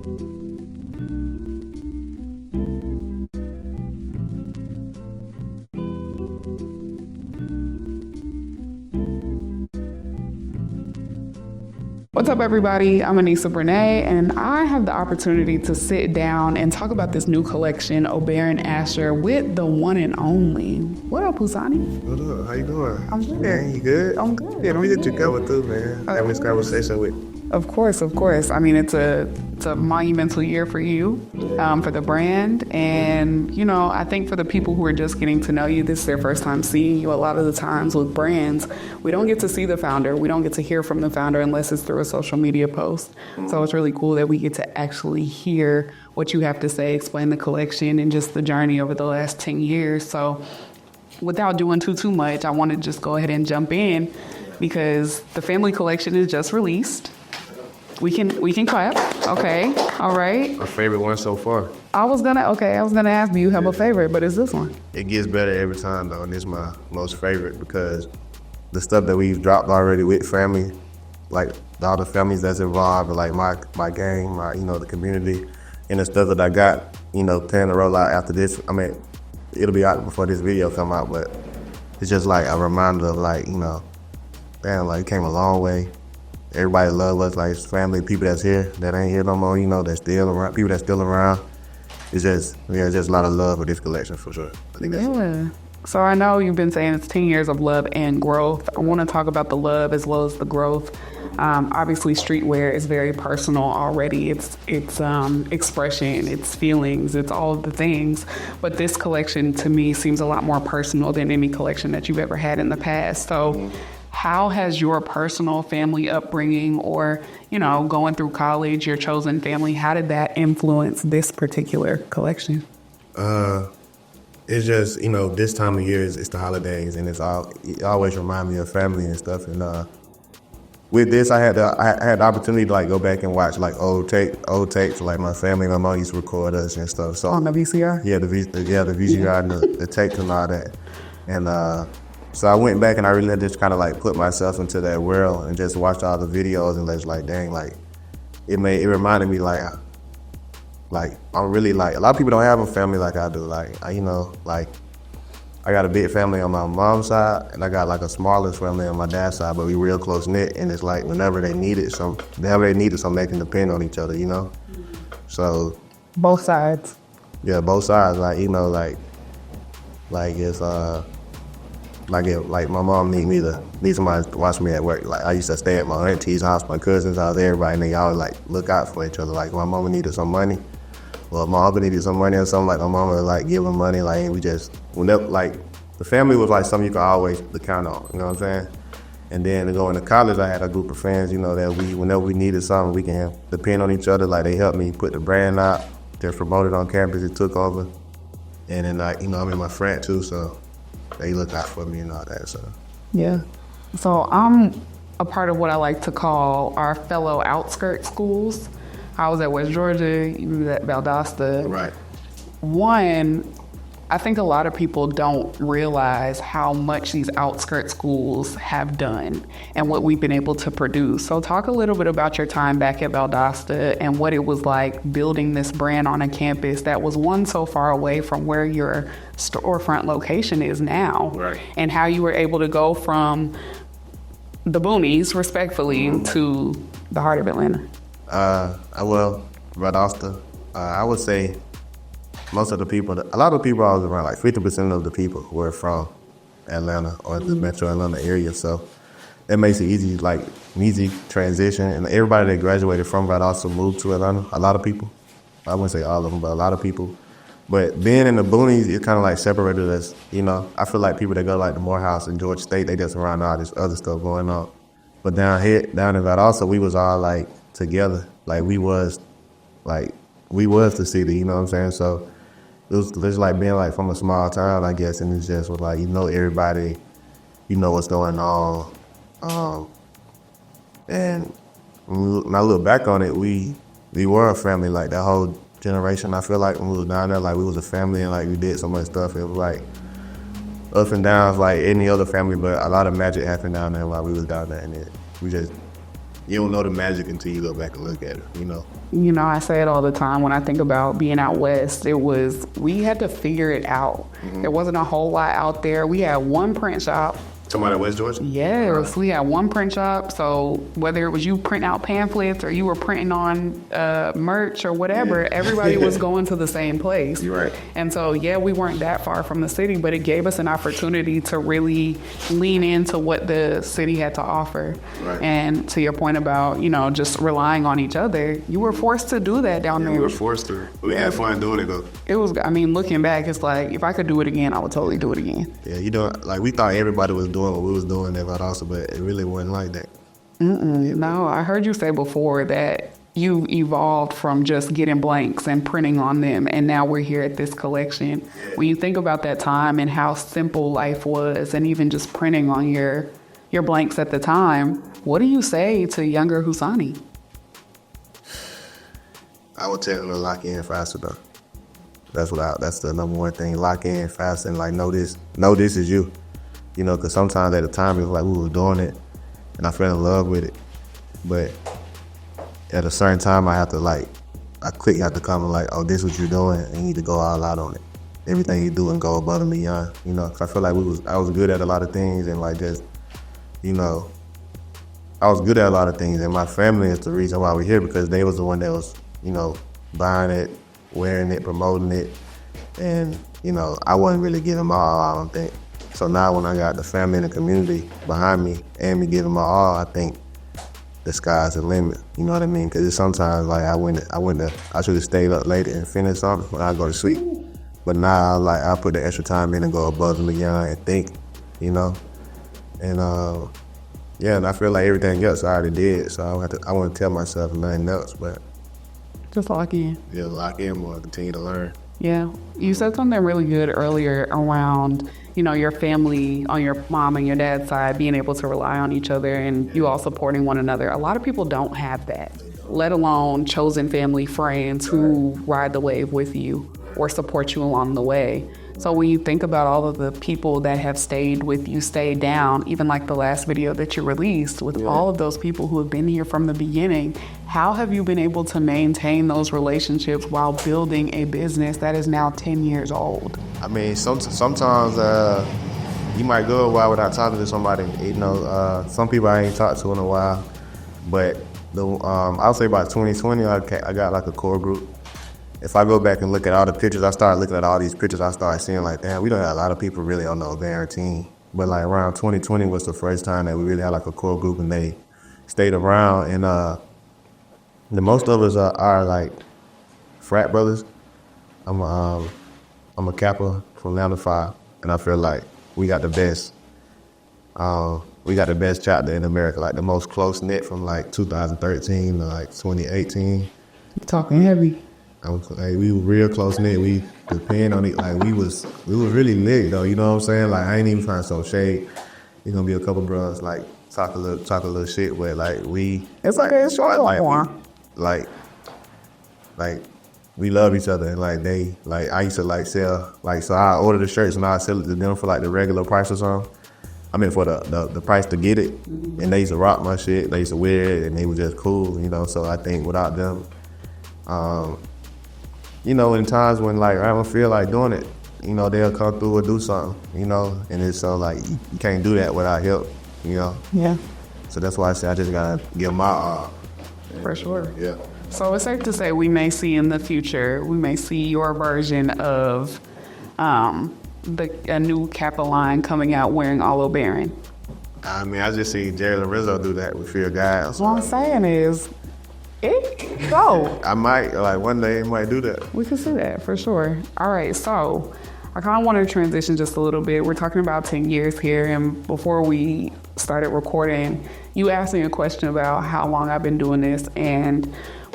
What's up, everybody? I'm Anisa, Brenee, and I have the opportunity to sit down and talk about this new collection, Oberon Asscher, with the one and only. What up, Husani? What up? How you doing? I'm good. Man, you good? I'm good. Yeah, let me get you going too, man. Having this conversation with. Of course. I mean, it's a monumental year for you, for the brand. And, you know, I think for the people who are just getting to know you, this is their first time seeing you. A lot of the times with brands, we don't get to see the founder. We don't get to hear from the founder unless it's through a social media post. So it's really cool that we get to actually hear what you have to say, explain the collection and just the journey over the last 10 years. So without doing too much, I want to just go ahead and jump in because the family collection is just released. We can clap. Okay. All right. My favorite one so far. I was gonna ask, do you have a favorite? But it's this one. It gets better every time though, and it's my most favorite because the stuff that we've dropped already with family, like all the families that's involved, like my gang, the community, and the stuff that I got, planning to roll out after this. I mean, it'll be out before this video come out, but it's just like a reminder of it came a long way. Everybody love us, like family, people that's here, that ain't here no more, that's still around, people that's still around. It's just a lot of love for this collection for sure. I think that's it. So I know you've been saying it's 10 years of love and growth. I want to talk about the love as well as the growth. Obviously, streetwear is very personal already. It's expression, it's feelings, it's all of the things. But this collection to me seems a lot more personal than any collection that you've ever had in the past. So how has your personal family upbringing or, going through college, your chosen family, how did that influence this particular collection? It's just, this time of year it's the holidays, and it always reminds me of family and stuff. And with this, I had the opportunity to go back and watch old tapes. Like my family, my mom used to record us and stuff. So on the VCR? Yeah, the VCR and the tapes and all that. And so I went back and I really had to just kind of put myself into that world and just watched all the videos and just it reminded me I'm really a lot of people don't have a family like I do. I got a big family on my mom's side and I got a smaller family on my dad's side, but we real close knit, and it's whenever they needed something, they can depend on each other, So both sides. Yeah, both sides. If my mom need somebody to watch me at work. I used to stay at my auntie's house, my cousins' house, everybody, and they always look out for each other. My mama needed some money, well, my uncle needed some money or something. My mama would give him money. We just whenever the family was something you could always count on. You know what I'm saying? And then to go into college, I had a group of friends. That whenever we needed something, we can depend on each other. They helped me put the brand out. They're promoted on campus. It took over, and then I'm in my friend too, so they look out for me and all that, so. Yeah. So I'm a part of what I like to call our fellow outskirt schools. I was at West Georgia, you was at Valdosta. Right. One, I think a lot of people don't realize how much these outskirt schools have done and what we've been able to produce. So talk a little bit about your time back at Valdosta and what it was like building this brand on a campus that was so far away from where your storefront location is now. Right. And how you were able to go from the boonies, respectfully, to the heart of Atlanta. Valdosta, I would say a lot of the people I was around, 50% of the people were from Atlanta or the metro Atlanta area. So that makes it easy, easy transition. And everybody that graduated from Valdosta moved to Atlanta. A lot of people. I wouldn't say all of them, but a lot of people. But being in the boonies, it kind of separated us. I feel like people that go to Morehouse and Georgia State, they just around all this other stuff going on. But down in Valdosta, we was all together. We was the city, you know what I'm saying? So it was just being from a small town, I guess, and it's just everybody, what's going on. And when I look back on it, we were a family, that whole generation. I feel when we was down there, we was a family and we did so much stuff. It was ups and downs any other family, but a lot of magic happened down there while we was down there, and we just You don't know the magic until you go back and look at it, you know. You know, I say it all the time when I think about being out west. We had to figure it out. There wasn't a whole lot out there. We had one print shop. Somebody at West Georgia? Yes, we had one print shop. So whether it was you printing out pamphlets or you were printing on merch or whatever, everybody was going to the same place. You're right. And so, yeah, we weren't that far from the city, but it gave us an opportunity to really lean into what the city had to offer. Right. And to your point about, you know, just relying on each other, you were forced to do that down there. We were forced to. We had fun doing it, though. It was, I mean, looking back, it's like, if I could do it again, I would totally do it again. Yeah, you know, like we thought everybody was doing what we was doing there, but also, but it really wasn't like that. No, I heard you say before that you evolved from just getting blanks and printing on them, and now we're here at this collection. When you think about that time and how simple life was, and even just printing on your blanks at the time, what do you say to younger Husani? I would tell them to lock in faster, though. That's the number one thing. Lock in faster and like know this is you. You know, because sometimes at the time it was like we were doing it, and I fell in love with it. But at a certain time, I have to come and like, oh, this is what you're doing, and you need to go all out on it. Everything you do and go above and beyond. You know, because I feel like I was good at a lot of things, and like just, you know, I was good at a lot of things, and my family is the reason why we're here because they was the one that was, you know, buying it, wearing it, promoting it, and you know, I wasn't really giving my all, I don't think. So now when I got the family and the community behind me and me giving my all, I think the sky's the limit. You know what I mean? Because sometimes like I should have stayed up later and finished something when I go to sleep. But now like I put the extra time in and go above and beyond and think, you know. And yeah, and I feel like everything else I already did. So I want to tell myself nothing else, but Just lock in. yeah, lock in more, continue to learn. Yeah. You said something really good earlier around, you know, your family on your mom and your dad's side being able to rely on each other and you all supporting one another. A lot of people don't have that, let alone chosen family friends who ride the wave with you or support you along the way. So when you think about all of the people that have stayed with you, stayed down, even like the last video that you released with all of those people who have been here from the beginning, how have you been able to maintain those relationships while building a business that is now 10 years old? I mean, sometimes you might go a while without talking to somebody. You know, some people I ain't talked to in a while, but I'll say about 2020, I got like a core group. If I go back and look at all the pictures, I start looking at all these pictures, I start seeing like, damn, we don't have a lot of people really on the Oberon team. But like around 2020 was the first time that we really had like a core group and they stayed around. And the most of us are like frat brothers. I'm a Kappa from Lambda Phi, and I feel like we got the best. We got the best chapter in America, like the most close knit from like 2013 to like 2018. You're talking heavy. We were real close knit. We depend on it. Like we was really lit though. You know what I'm saying? Like I ain't even trying to throw shade. There's gonna be a couple bros like talk a little shit, but like it's short like we love each other and like I used to like sell like so I order the shirts and I sell it to them for like the regular price or something. I mean for the price to get it, and they used to rock my shit. They used to wear it and they were just cool, you know. So I think without them. You know, in times when like I don't feel like doing it, you know, they'll come through or do something, you know, and it's so like you can't do that without help, you know. Yeah. So that's why I say I just gotta give my all. For sure. Yeah. So it's safe to say we may see in the future, we may see your version of a new Kappa line coming out wearing all Oberon. I mean, I just see Jerry Lorenzo do that with Fear Guys. What I'm saying is, go. I might, like one day I might do that. We can see that for sure. All right, so I kind of want to transition just a little bit. We're talking about 10 years here, and before we started recording, you asked me a question about how long I've been doing this and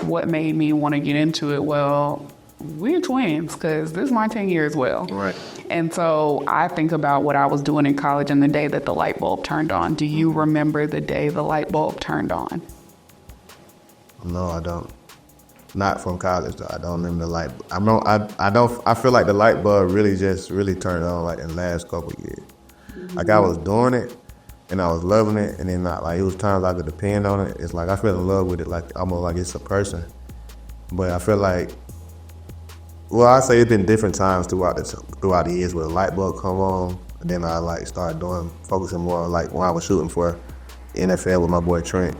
what made me want to get into it. Well, we're twins because this is my 10 years as well. Right. And so I think about what I was doing in college and the day that the light bulb turned on. Do you remember the day the light bulb turned on? No, I don't. Not from college though. I don't remember the light. I feel like the light bulb really turned on like in the last couple of years. Like I was doing it, and I was loving it, and then like it was times I could depend on it. It's like I fell in love with it, like almost like it's a person. But I feel like, well, I say it's been different times throughout the years where the light bulb come on, and then I like started focusing more on like when I was shooting for NFL with my boy Trent.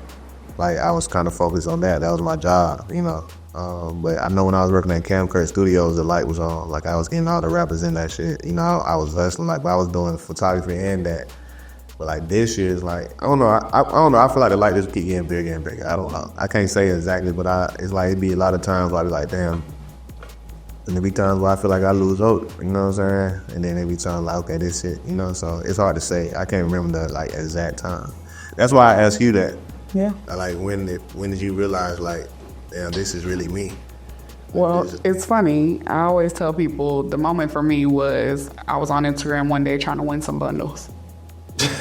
Like I was kind of focused on that. That was my job, you know. But I know when I was working at Cam Kurt Studios, the light was on. Like I was getting all the rappers in that shit. You know, I was hustling. Like, but I was doing photography and that. But like this year is like, I don't know. I don't know. I feel like the light just keep getting bigger and bigger. I don't know. I can't say exactly, but it's like it'd be a lot of times where I be like, damn. And there be times where I feel like I lose hope. You know what I'm saying? And then there be times like, okay, this shit. You know, so it's hard to say. I can't remember the like exact time. That's why I asked you that. Yeah. Like when did you realize like, damn, this is really me? Well, it's funny. I always tell people the moment for me was I was on Instagram one day trying to win some bundles.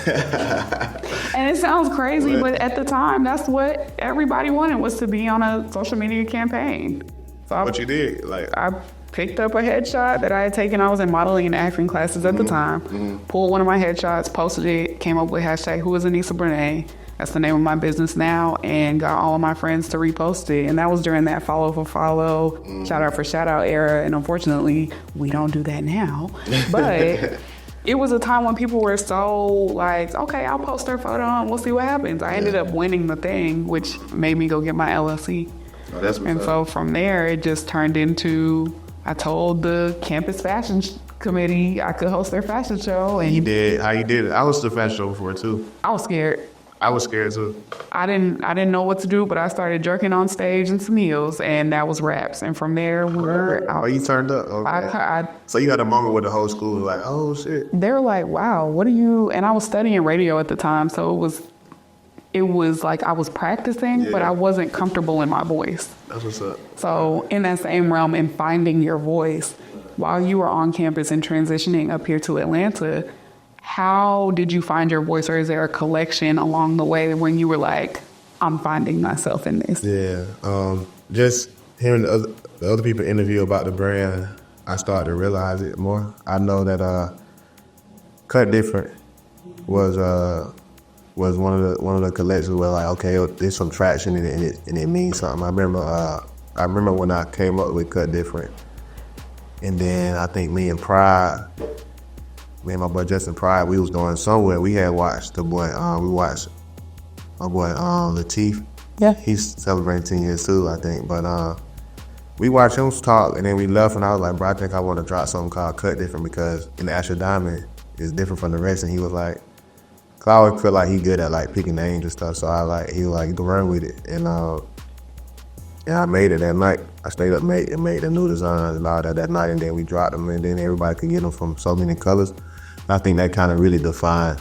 And it sounds crazy, but at the time, that's what everybody wanted, was to be on a social media campaign. So what you did? Like I picked up a headshot that I had taken. I was in modeling and acting classes at the time. Pulled one of my headshots, posted it, came up with hashtag Who is Anisa Brenee. That's the name of my business now, and got all of my friends to repost it. And that was during that follow for follow, shout out for shout out era. And unfortunately, we don't do that now. But it was a time when people were so like, okay, I'll post their photo and we'll see what happens. I ended up winning the thing, which made me go get my LLC. Oh, that's what's and up. so from there, it just turned into, I told the campus fashion committee I could host their fashion show. And you did. How you did it? I was to the fashion show before too. I was scared. I was scared too. I didn't know what to do, but I started jerking on stage in some heels, and that was raps. And from there, Oh, you turned up. Okay. So you had a moment with the whole school, like, oh shit. They were like, "Wow, what are you?" And I was studying radio at the time, so it was like I was practicing, but I wasn't comfortable in my voice. That's what's up. So in that same realm, in finding your voice, while you were on campus and transitioning up here to Atlanta, how did you find your voice, or is there a collection along the way when you were like, I'm finding myself in this? Yeah, just hearing the other people interview about the brand, I started to realize it more. I know that Cut Different was one of the collections where like, okay, there's some traction in it and it means something. I remember when I came up with Cut Different, and then I think me and my boy Justin Pride, we was going somewhere. We had watched my boy Lateef. Yeah. He's celebrating 10 years too, I think. But we watched him talk, and then we left, and I was like, bro, I think I want to drop something called Cut Different, because in the Asscher Diamond is different from the rest. And he was like, cause I always feel like he good at like picking names and stuff. So he was like, you can run with it. And I made it that night. I stayed up, made the new designs and all that night, and then we dropped them, and then everybody could get them from so many colors. I think that kind of really defined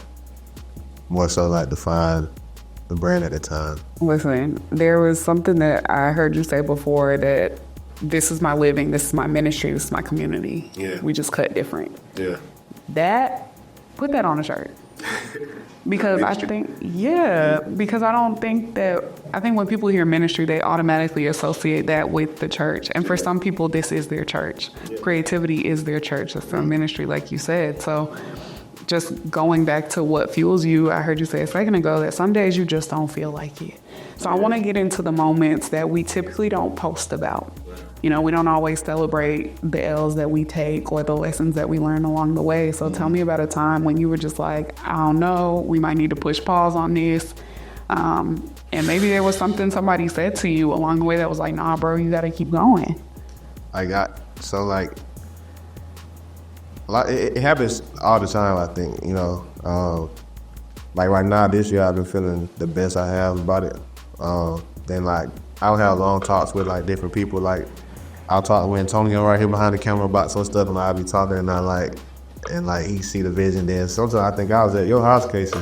the brand at the time. Listen, there was something that I heard you say before, that this is my living, this is my ministry, this is my community. Yeah. We just cut different. Yeah. Put that on a shirt. Because I think when people hear ministry, they automatically associate that with the church. And for some people, this is their church. Yeah. Creativity is their church. It's their ministry, like you said. So just going back to what fuels you, I heard you say a second ago that some days you just don't feel like it. So I want to get into the moments that we typically don't post about. You know, we don't always celebrate the L's that we take or the lessons that we learn along the way. So tell me about a time when you were just like, I don't know, we might need to push pause on this. And maybe there was something somebody said to you along the way that was like, nah, bro, you got to keep going. It happens all the time, I think, you know. Like right now, this year, I've been feeling the best I have about it. Then like, I'll have long talks with like different people. Like, I'll talk with Antonio right here behind the camera about some stuff, and I'll be talking, and he see the vision. Then sometimes I think I was at your house, Casey,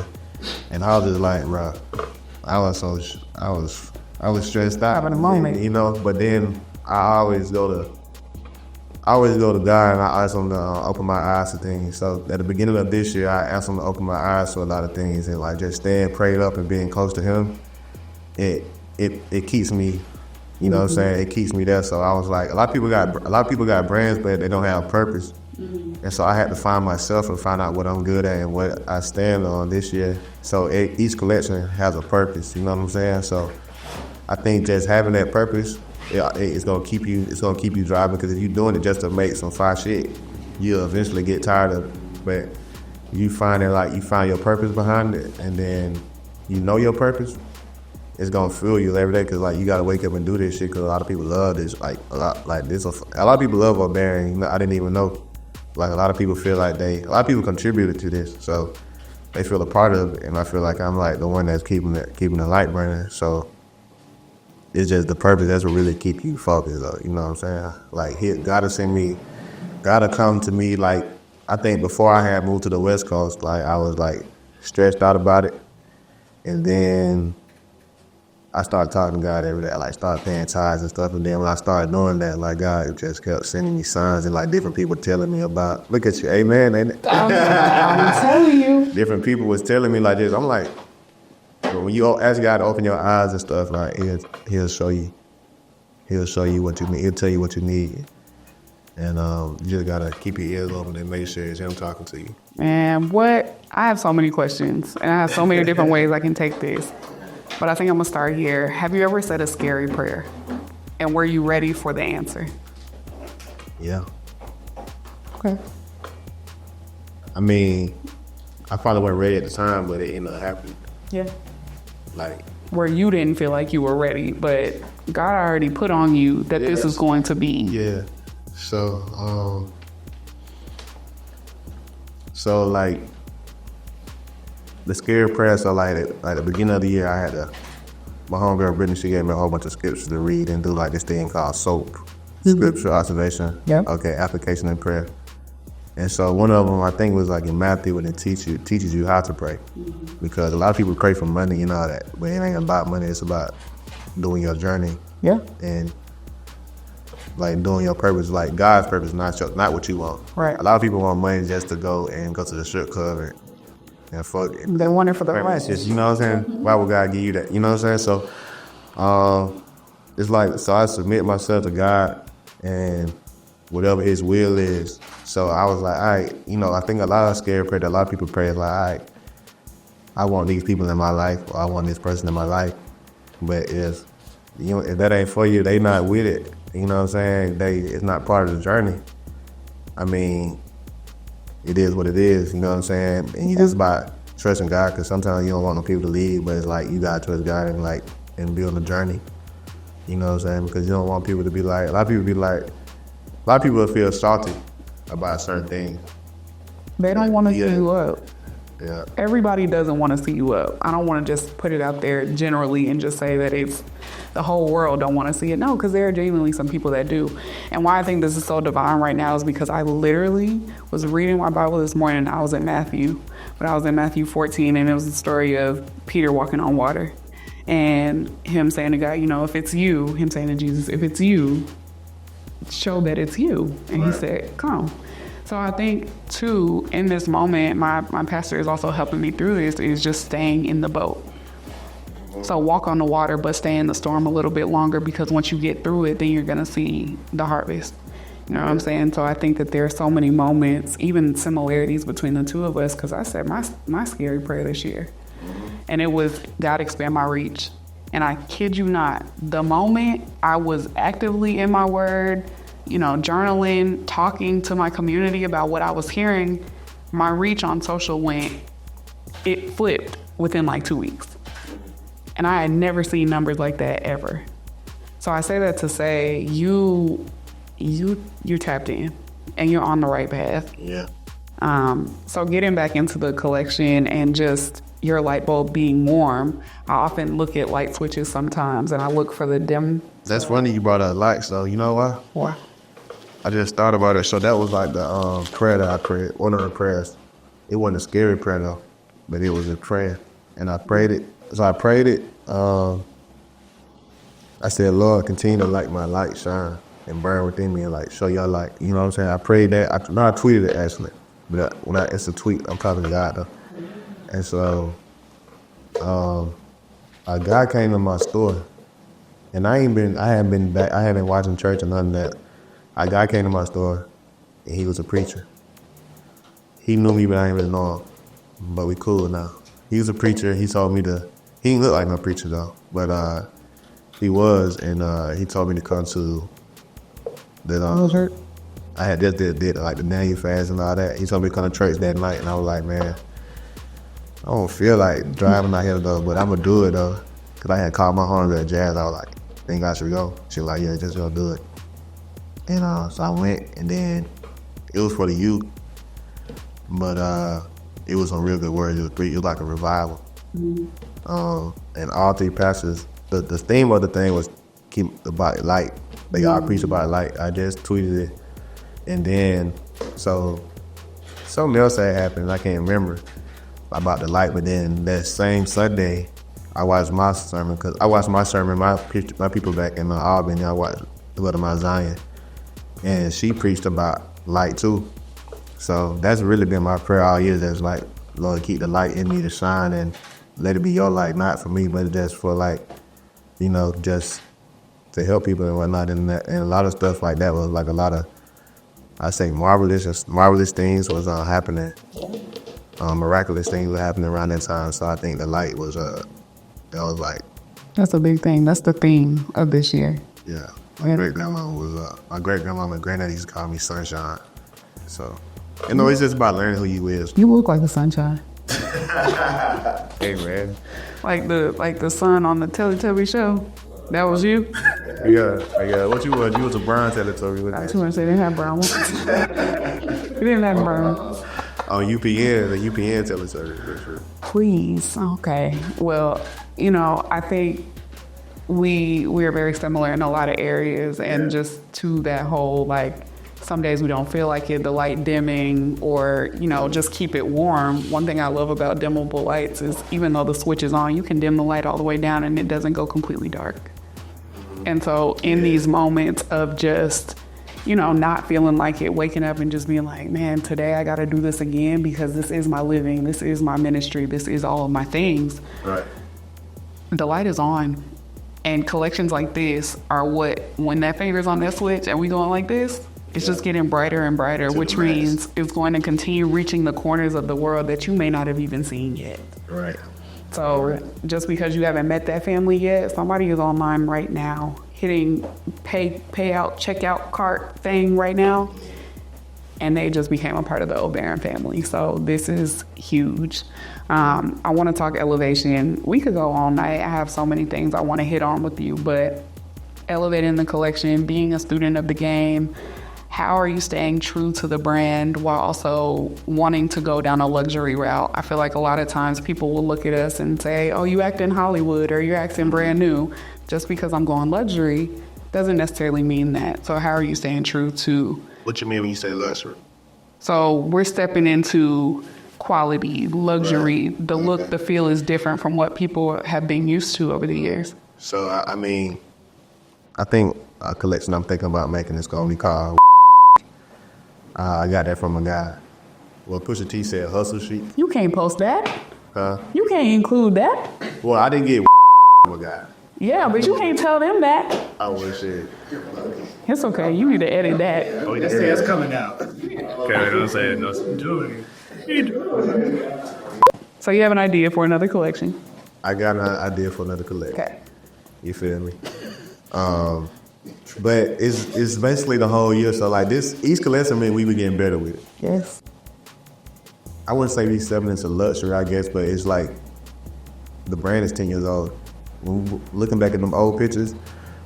and I was just like, bro, I was stressed out. Having a moment, you know. But then I always go to God and I ask him to open my eyes to things. So at the beginning of this year, I asked him to open my eyes to a lot of things, and like just staying prayed up and being close to him. It keeps me, you know what I'm saying? It keeps me there. So I was like, a lot of people got brands, but they don't have purpose. And so I had to find myself and find out what I'm good at and what I stand on this year. So each collection has a purpose, you know what I'm saying? So I think just having that purpose, it's gonna keep you driving, because if you're doing it just to make some fire shit, you'll eventually get tired of it. But you find your purpose behind it, and then you know your purpose, it's gonna fuel you every day, because like you gotta wake up and do this shit, because a lot of people love this, a lot of people love Oberon. I didn't even know. Like a lot of people feel like a lot of people contributed to this, so they feel a part of it, and I feel like I'm like the one that's keeping the light burning. So it's just the purpose that's what really keep you focused, though. You know what I'm saying? Like gotta come to me. Like I think before I had moved to the West Coast, like I was like stressed out about it, and then I started talking to God every day. I like started paying tithes and stuff, and then when I started doing that, like God just kept sending me signs and like different people telling me about. Look at you, amen. Ain't it? I'm telling you. Different people was telling me like this. I'm like, when you ask God to open your eyes and stuff, like he'll show you. He'll show you what you need. He'll tell you what you need, and you just gotta keep your ears open and make sure it's Him talking to you. And I have so many questions, and I have so many different ways I can take this. But I think I'm gonna start here. Have you ever said a scary prayer? And were you ready for the answer? Yeah. Okay. I mean, I probably wasn't ready at the time, but it ended up happening. Yeah. Like where you didn't feel like you were ready, but God already put on you that this is going to be. Yeah. So like the scary prayer, so like at the beginning of the year, I had my homegirl Brenee, she gave me a whole bunch of scriptures to read and do like this thing called SOAP, scripture observation, application and prayer. And so one of them I think was like in Matthew, when it teaches you how to pray, because a lot of people pray for money and all that, but it ain't about money. It's about doing your journey, and like doing your purpose, like God's purpose, not what you want. Right. A lot of people want money just to go to the strip club and fuck it. They want it for the price. You know what I'm saying? Why would God give you that? You know what I'm saying? So it's like, so I submit myself to God and whatever His will is. So I was like, all right, I think a lot of scary prayer that a lot of people pray is like, all right, I want these people in my life, or I want this person in my life. But if that ain't for you, they not with it. You know what I'm saying? It's not part of the journey. I mean, it is what it is, you know what I'm saying? And you just about trusting God, because sometimes you don't want no people to leave, but it's like you gotta trust God and build a journey. You know what I'm saying? Because you don't want people to be like, a lot of people will feel salty about certain things. They don't want to see you up. Yeah. Everybody doesn't want to see you up. I don't want to just put it out there generally and just say that it's the whole world don't want to see it. No, because there are genuinely some people that do. And why I think this is so divine right now is because I literally was reading my Bible this morning. I was in Matthew, but I was in Matthew 14, and it was the story of Peter walking on water and him saying to God, if it's you, him saying to Jesus, if it's you, show that it's you. And He said, come. So I think, too, in this moment, my pastor is also helping me through this, is just staying in the boat. So walk on the water, but stay in the storm a little bit longer, because once you get through it, then you're going to see the harvest. You know what I'm saying? So I think that there are so many moments, even similarities between the two of us, because I said my scary prayer this year, and it was, God, expand my reach. And I kid you not, the moment I was actively in my word, journaling, talking to my community about what I was hearing, my reach on social it flipped within like 2 weeks. And I had never seen numbers like that ever. So I say that to say you're tapped in and you're on the right path. Yeah. So getting back into the collection and just your light bulb being warm, I often look at light switches sometimes, and I look for the dim. That's funny you brought up lights, though. You know why? Why? I just thought about it. So that was like the prayer that I prayed, one of the prayers. It wasn't a scary prayer, though, but it was a prayer. And I prayed it. So I prayed it. I said, Lord, continue to let my light shine and burn within me and like show your light. You know what I'm saying? I prayed that. I tweeted it, actually. But it's a tweet. I'm talking to God, though. And so a guy came to my store. And I haven't been watching church or none of that. A guy came to my store, and he was a preacher. He knew me, but I didn't really know him. But we cool now. He was a preacher. He told me he didn't look like no preacher though, but he was, and he told me to come to the I had just did like the Daniel fast and all that. He told me to come to church that night, and I was like, man, I don't feel like driving out here though, but I'm gonna do it though, cause I had called my homie at Jazz. I was like, think I should go? She was like, yeah, just go do it. And so I went, and then it was for the youth, but it was some real good words. It was like a revival. And all three pastors, the theme of the thing was keep the body light. They all preach about light. I just tweeted it, and then so something else had happened. I can't remember about the light, but then that same Sunday, I watched my sermon my people back in Albany. I watched Brother Mount Zion, and she preached about light too. So that's really been my prayer all year. That's like, Lord, keep the light in me to shine, and let it be your light, not for me, but just for like, just to help people and whatnot. And a lot of stuff like that was like a lot of, I say marvelous things was happening. Miraculous things were happening around that time. So I think the light was that was like. That's a big thing. That's the theme of this year. Yeah. My great grandma and granddad used to call me Sunshine. So, it's just about learning who you is. You look like the sunshine. Hey man. Like the sun on the Teletubby show. That was you? Yeah. What you was? You was a brown Teletubby. I just want to say they didn't have brown ones. We didn't have brown. On UPN, the UPN Teletubby, for sure. Please. Okay. Well, I think we are very similar in a lot of areas, and just to that whole, like, some days we don't feel like it, the light dimming, or, just keep it warm. One thing I love about dimmable lights is even though the switch is on, you can dim the light all the way down and it doesn't go completely dark. And so in these moments of just, not feeling like it, waking up and just being like, man, today I got to do this again because this is my living, this is my ministry, this is all of my things. Right. The light is on. And collections like this are when that finger's on that switch and we going like this, it's just getting brighter and brighter, which means it's going to continue reaching the corners of the world that you may not have even seen yet. Right. So just because you haven't met that family yet, somebody is online right now, hitting payout, checkout cart thing right now, and they just became a part of the Oberon family. So this is huge. I want to talk elevation. We could go all night. I have so many things I want to hit on with you, but elevating the collection, being a student of the game, how are you staying true to the brand while also wanting to go down a luxury route? I feel like a lot of times people will look at us and say, oh, you act in Hollywood or you're acting brand new. Just because I'm going luxury doesn't necessarily mean that. So how are you staying true to... What you mean when you say luxury? So we're stepping into quality, luxury. Right. The look, the feel is different from what people have been used to over the years. So, I think a collection I'm thinking about making is going to be called... I got that from a guy. Well, Pusha T said hustle sheet. You can't post that. Huh? You can't include that. Well, I didn't get from a guy. Yeah, but you can't tell them that. Oh, well, shit. It's okay. You need to edit that. Oh, yeah, it's coming out. Okay, don't say it. No, doing it. So you have an idea for another collection? I got an idea for another collection. Okay. You feel me? But it's basically the whole year. So like this, each collection, we be getting better with it. Yes. I wouldn't say we stepping into luxury, I guess, but it's like the brand is 10 years old. When we looking back at them old pictures,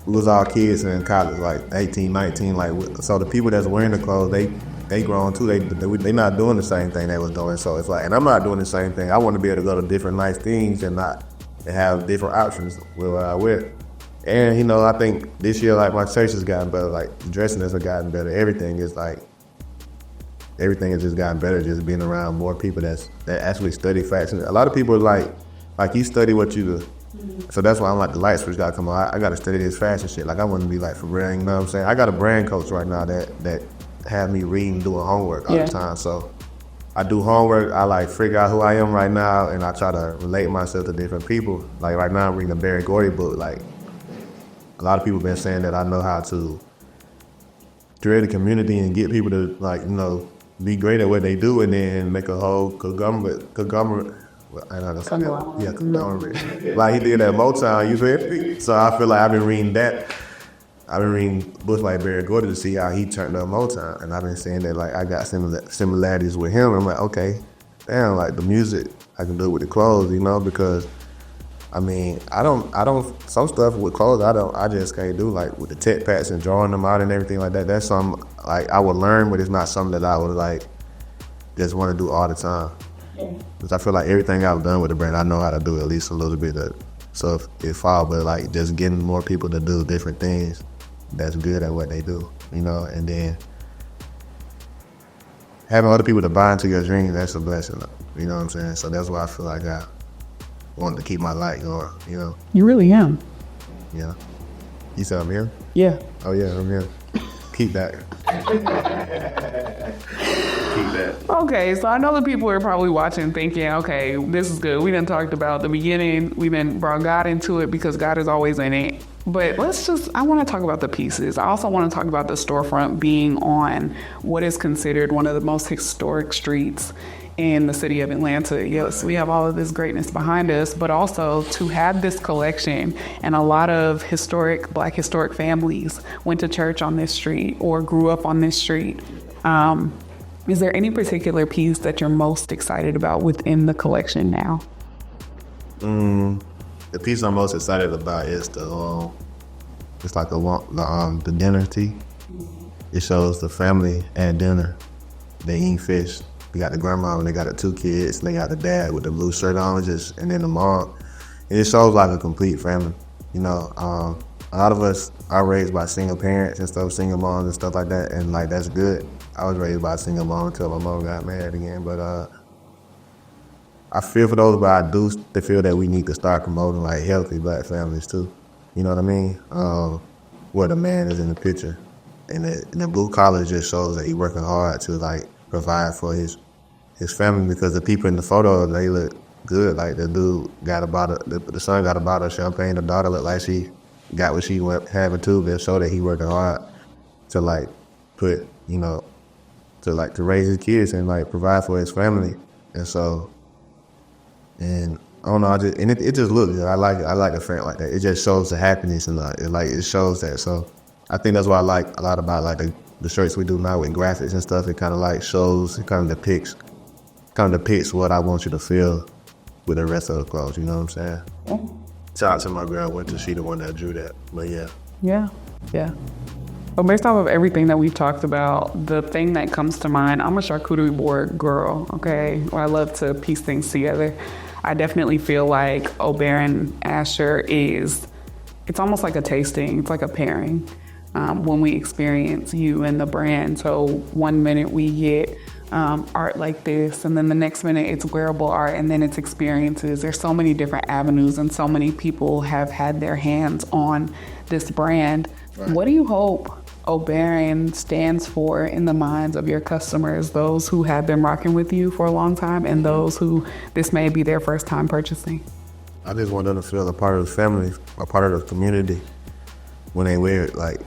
we was all kids in college, like 18, 19. So the people that's wearing the clothes, they grown too. They not doing the same thing they was doing. So it's like, and I'm not doing the same thing. I want to be able to go to different nice things and have different options with what I wear. And, I think this year, like, my church has gotten better. Like, dressing has gotten better. Everything has just gotten better, just being around more people that actually study fashion. A lot of people are like you study what you do. So that's why I'm like, the light switch got to come on. I got to study this fashion shit. Like, I want to be like for brand, you know what I'm saying? I got a brand coach right now that have me reading, doing homework all the time. So I do homework. I like figure out who I am right now, and I try to relate myself to different people. Like right now I'm reading a Barry Gordy book. Like, a lot of people been saying that I know how to create a community and get people to like, you know, be great at what they do, and then make a whole conglomerate. I know that's conglomerate. Like he did at Motown, you feel? So I feel like I've been reading that. I've been reading books like Barry Gordy to see how he turned up Motown, and I've been saying that like I got similarities with him. I'm like, okay, damn, like the music I can do it with the clothes, you know, because I mean, I don't some stuff with clothes I just can't do, like with the tech packs and drawing them out and everything like that. That's something like I would learn, but it's not something that I would like just want to do all the time. Because I feel like everything I've done with the brand, I know how to do at least a little bit of. So if it fall, but like just getting more people to do different things that's good at what they do, you know, and then having other people to buy into your dream, that's a blessing, you know what I'm saying? So that's why I feel like I wanted to keep my light going, you know. You really am. Yeah. You said I'm here? Yeah. Oh yeah, I'm here. Keep that. Keep that. Okay, so I know the people are probably watching thinking, okay, this is good. We done talked about the beginning. We been brought God into it because God is always in it. But I want to talk about the pieces. I also want to talk about the storefront being on what is considered one of the most historic streets in the city of Atlanta. Yes, we have all of this greatness behind us, but also to have this collection, and a lot of Black historic families went to church on this street or grew up on this street. Is there any particular piece that you're most excited about within the collection now? The piece I'm most excited about is the dinner tea. It shows the family at dinner. They eat fish. We got the grandma and they got the 2 kids, and they got the dad with the blue shirt on, and then the mom. And it shows like a complete family. You know, a lot of us are raised by single parents and stuff, single moms and stuff like that, and like that's good. I was raised by a single mom until my mom got married again, but I feel for those, but I do feel that we need to start promoting like healthy Black families too. You know what I mean? Where the man is in the picture, and the blue collar just shows that he's working hard to like provide for his family, because the people in the photo, they look good. Like the dude got a bottle, the son got a bottle of champagne. The daughter looked like she got what she went having too. They show that he working hard to like put, you know, to raise his kids and like provide for his family. And so, and I don't know, it just looks good. I like the fact like that. It just shows the happiness, and it shows that. So I think that's what I like a lot about like the shirts we do now with graphics and stuff. It kind of like shows, it kind of depicts what I want you to feel with the rest of the clothes. You know what I'm saying? Shout out to my girl Winter. She the one that drew that. But yeah. Yeah. Well, based off of everything that we've talked about, the thing that comes to mind, I'm a charcuterie board girl, okay? I love to piece things together. I definitely feel like Oberon Asscher it's almost like a tasting. It's like a pairing when we experience you and the brand. So one minute we get art like this, and then the next minute it's wearable art, and then it's experiences. There's so many different avenues, and so many people have had their hands on this brand. Right. What do you hope Oberon stands for in the minds of your customers, those who have been rocking with you for a long time and those who this may be their first time purchasing? I just want them to feel a part of the family, a part of the community when they wear it. Like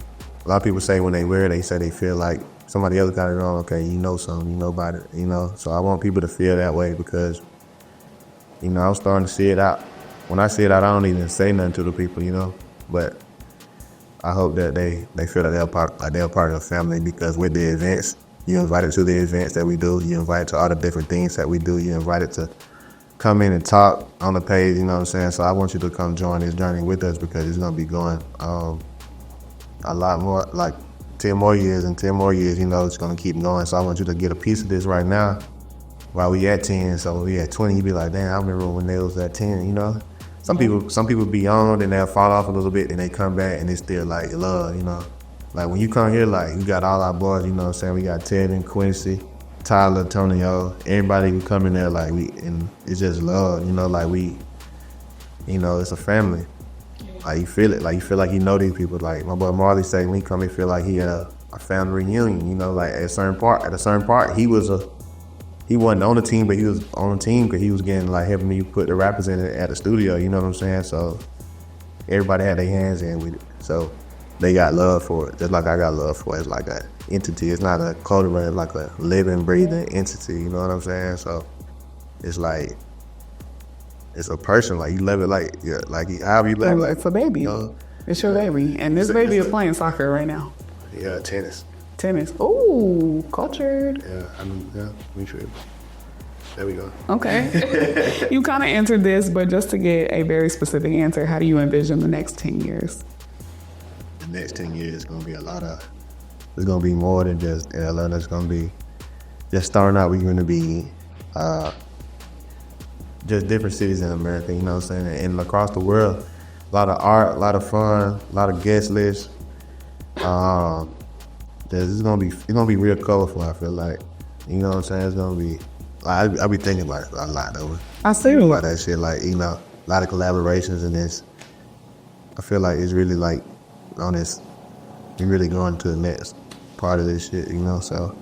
a lot of people say when they wear it, they say they feel like somebody else got it on. Okay, you know something, you know about it, you know. So I want people to feel that way, because, you know, I'm starting to see it out. When I see it out, I don't even say nothing to the people, you know. But I hope that they feel that they're part of the family, because with the events, you're invited to the events that we do. You're invited to all the different things that we do. You're invited to come in and talk on the page, you know what I'm saying? So I want you to come join this journey with us, because it's going to be going a lot more, like 10 more years and 10 more years, you know, it's going to keep going. So I want you to get a piece of this right now while we at 10. So when we at 20, you be like, damn, I remember when they was at 10, you know? Some people be on and they'll fall off a little bit and they come back and it's still like love, you know? Like when you come here, like you got all our boys, you know what I'm saying? We got Ted and Quincy, Tyler, Tonio, everybody who come in there, like and it's just love, you know, like you know, it's a family. Like you feel it, like you feel like you know these people. Like my boy Marley say, when he come, he feel like he a family reunion, you know, like at a certain part, he wasn't on the team, but he was on the team because he was getting like helping me put the rappers in at the studio, you know what I'm saying? So everybody had their hands in with it. So they got love for it, just like I got love for it. It's like an entity. It's not a cultivar, it's like a living, breathing entity. You know what I'm saying? So it's like it's a person. Like you love it, like however you love it. It's a baby. You know? It's your baby, and this baby is playing soccer right now. Yeah, tennis. Tennis. Ooh, cultured. Yeah, we should. There we go. Okay. You kind of answered this, but just to get a very specific answer, how do you envision the next 10 years? The next 10 years is gonna be it's gonna be more than just in Atlanta. It's gonna be just starting out. We're gonna be just different cities in America. You know what I'm saying? And across the world, a lot of art, a lot of fun, a lot of guest lists. It's gonna be real colorful. I feel like, you know what I'm saying? It's gonna be. I be thinking about it a lot though. I see about that shit. Like, you know, a lot of collaborations in this. I feel like it's really like on this. We're really going to the next part of this shit. You know, so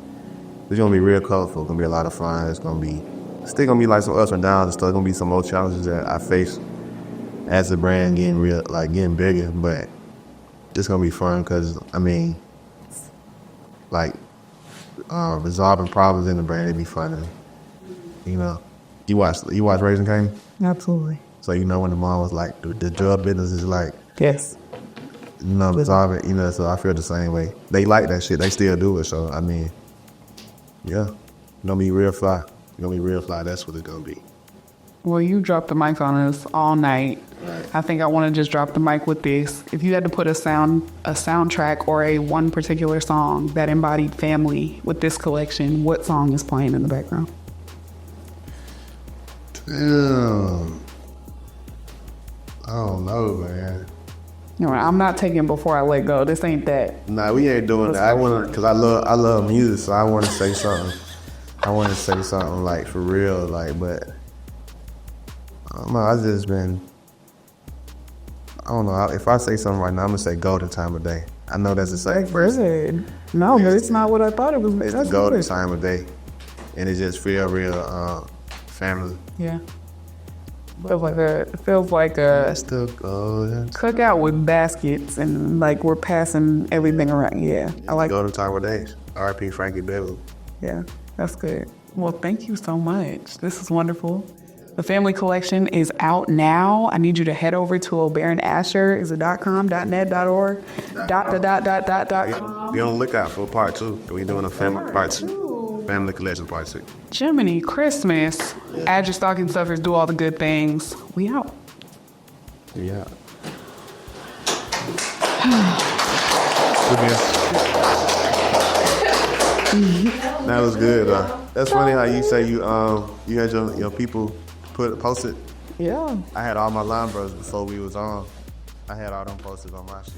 it's gonna be real colorful. It's gonna be a lot of fun. It's still gonna be like some ups and downs. There's still gonna be some more challenges that I face as the brand getting bigger. But it's gonna be fun because I mean, like resolving problems in the brand, it'd be fun. You know, you watch Raising Cane? Absolutely. So you know when the mom was like, the drug business is like, yes, you know, resolving. You know, so I feel the same way. They like that shit. They still do it. So I mean, yeah, it's gonna be real fly. It's gonna be real fly. That's what it's gonna be. Well, you dropped the mic on us all night. Right. I think I want to just drop the mic with this. If you had to put a soundtrack or one particular song that embodied family with this collection, what song is playing in the background? Damn. I don't know, man. No, I'm not taking Before I Let Go. This ain't that. Nah, we ain't doing that. Cause I love music, so I want to say something. I want to say something like for real, like, but I don't know. I don't know. If I say something right now, I'm gonna say Golden Time of Day. I know that's the same. No, but it's not what I thought it was. It's the Golden Time of Day, and it just feel real family. Yeah. It feels like a cookout with baskets and like we're passing everything around. Yeah, I like Golden Time of Day. R.I.P. Frankie Beverly. Yeah, that's good. Well, thank you so much. This is wonderful. The family collection is out now. I need you to head over to Oberon Asscher. Is it .com, .net, .org, .com. Be on the lookout for part 2. We doing a family part 2. Family collection part 2. Jiminy Christmas. Add your stocking stuffers, do all the good things. We out. Yeah. That was good. That's funny how you say you had your people post it. Yeah. I had all my line brothers before we was on. I had all them posted on my shit.